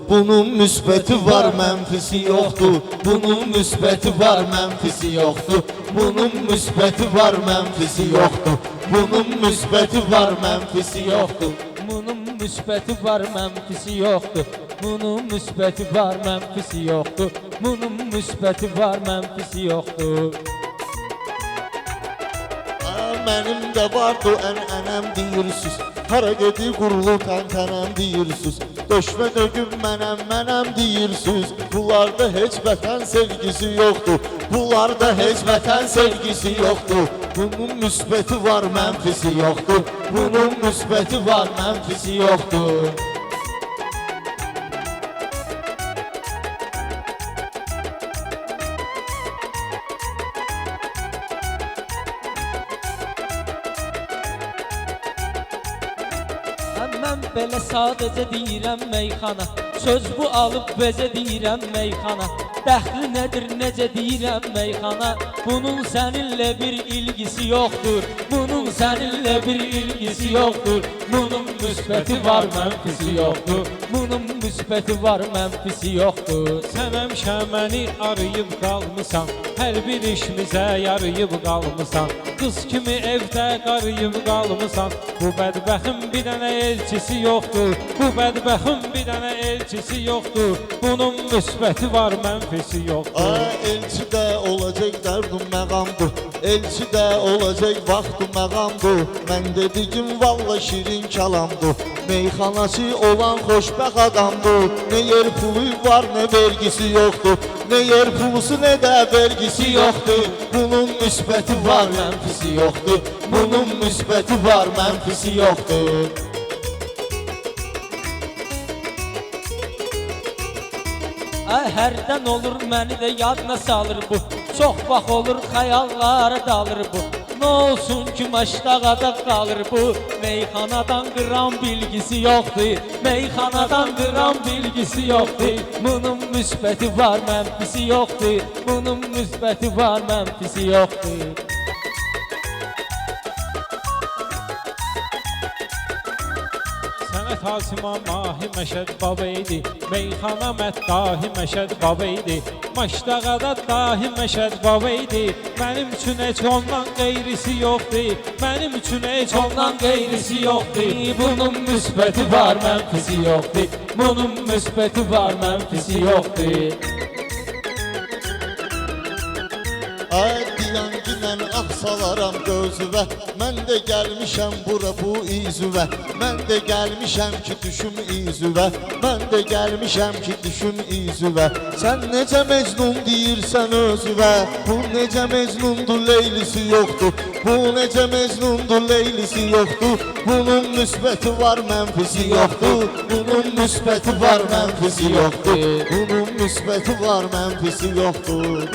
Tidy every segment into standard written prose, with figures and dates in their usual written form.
Bunun müsbəti var, mənfisi yoxdur. Bunun müsbəti var, mənfisi yoxdur. Bunun müsbəti var, mənfisi yoxdur. Bunun müsbəti var, mənfisi yoxdur. Bunun müsbəti var, mənfisi yoxdur. Bunun müsbəti var, mənfisi yoxdur. Bunun müsbəti var, mənfisi yoxdur. Mənim də vardı ənəm deyirsiniz. Hara gedi qurulu təntənəm deyirsiniz. Döşmə dögüm mənəm deyirsiniz. Bunlarda heç vətən sevgisi yoxdur. Bunlarda heç vətən sevgisi yoxdur. Bunun müsbəti var, mənfisi yoxdur. Bunun müsbəti var, mənfisi yoxdur. Mən belə sadəcə deyirəm meyxana. Söz bu alıb bezə deyirəm meyxana. Dəxli nədir necə deyirəm meyxana. Bunun səninlə bir ilgisi yoxdur. Bunun səninlə bir ilgisi yoxdur. Bunun müsbəti var, mənfisi yoxdur. Bunun müsbəti var, mənfisi yoxdur. Sən həmişə məni arayıb qalmısan, hər bir işimizə yarayıb qalmısan. Qız kimi evdə qarıyıb qalmısan. Bu bədbəxin bir dənə elçisi yoxdur. Bu bədbəxin bir dənə elçisi yoxdur. Bunun müsbəti var, mənfisi yoxdur. Elçi də olacaq dərdim məqamdır. Elçi də olacaq vaxtı məqamdır. Mən dedigim valla şirin kəlamdır. Meyxanası olan xoşbəxt adamdır. Nə yer pulu var, nə vergisi yoxdur. Nə yer pulusu, nə də vergisi yoxdur. Bunun müsbəti var, mənfisi yoxdur. Bunun müsbəti var, mənfisi yoxdur. Hərdən olur məni də yadına salır bu. Çox vaxt olur xəyallara dalır bu. Nə olsun ki maştağada qalır bu. Meyxanadan qıran bilgisi yoxdur. Meyxanadan qıran bilgisi yoxdur. Bunun müsbəti var, mənfisi yoxdur. Bunun müsbəti var, mənfisi yoxdur. Sənət Hasima Mahi Məşəd baba idi. Meyxana məddahi Məşəd baba idi. Maştağada dahi Məşəd baba idi. Mənim üçün heç ondan qeyrisi yoxdur. Mənim üçün heç ondan qeyrisi yoxdur. Bunun müsbəti var, mənfisi yoxdur. Bunun müsbəti var, mənfisi yoxdur. Diyan ginən axsalaram gözüvə. Mən də gəlmişəm bura bu izüvə. Mən də gəlmişəm ki düşüm izüvə. Mən də gəlmişəm ki düşüm izüvə. Sən necə mecnun deyirsən özüvə. Bu necə mecnundur, leylisi yoxdur. Bu necə mecnundur, leylisi yoxdur. Bunun müsbəti var, mənfisi yoxdur. Bunun müsbəti var, mənfisi yoxdur. Bunun müsbəti var, mənfisi yoxdur.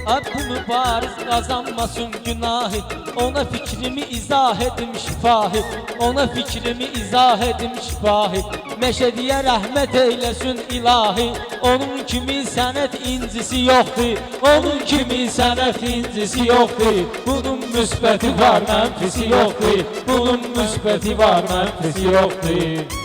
Bu mübariz qazanmasın günahı. Ona fikrimi izah edim şifahi. Ona fikrimi izah edim şifahi. Məşədiyə rəhmət eyləsin ilahi. Onun kimi sənət incisi yoxdur. Onun kimi sənət incisi yoxdur. Bunun müsbəti var, mənfisi yoxdur. Bunun müsbəti var, mənfisi yoxdur.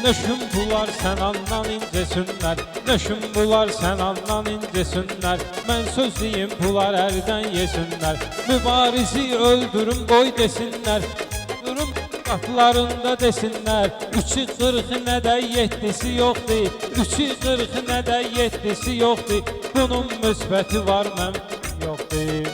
Nöşüm bular sən andan incəsinlər. Nöşüm bular sən andan incəsinlər. Mən söz deyim bular ərdən yesinlər. Mübarizi öldürün qoy desinlər. Durum qaplarında desinlər. 3'ü 40 nə də 7'si yoxdur. 3'ü 40 nə də 7'si yoxdur. Bunun müsbəti var, mənfisi yoxdur.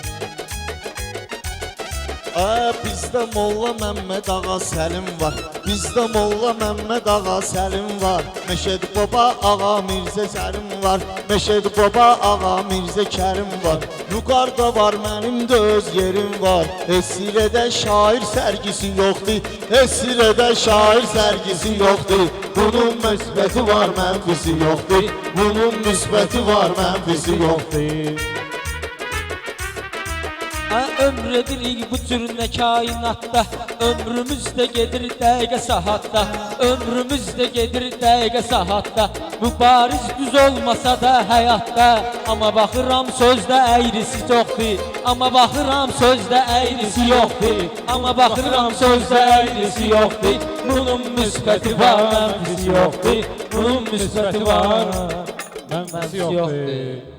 Bizdə Molla Məmməd Ağa Səlim var. Bizdə Molla Məmməd Ağa Səlim var. Məşəd Baba Ağa Mirzə Kərim var. Məşəd Baba Ağa Mirzə Kərim var. Yuqarda var, mənim də öz yerim var. Esirədə şair sərgisi yoxdur. Esirədə şair sərgisi yoxdur. Bunun müsbəti var, mənfisi yoxdur. Bunun müsbəti var, mənfisi yoxdur. Ömr edirik bu tür ne kainatda. Ömrümüz de gedir dəqiqə saatda. Ömrümüz de gedir dəqiqə saatda. Mübariz düz olmasa da həyatda. Amma baxıram sözdə əyrisi çoxdur. Amma baxıram sözdə əyrisi yoxdur. Amma baxıram sözdə əyrisi yoxdur. Bunun müsbəti var, mənfisi yoxdur. Bunun müsbəti var, Mənfisi yoxdur. yoxdur.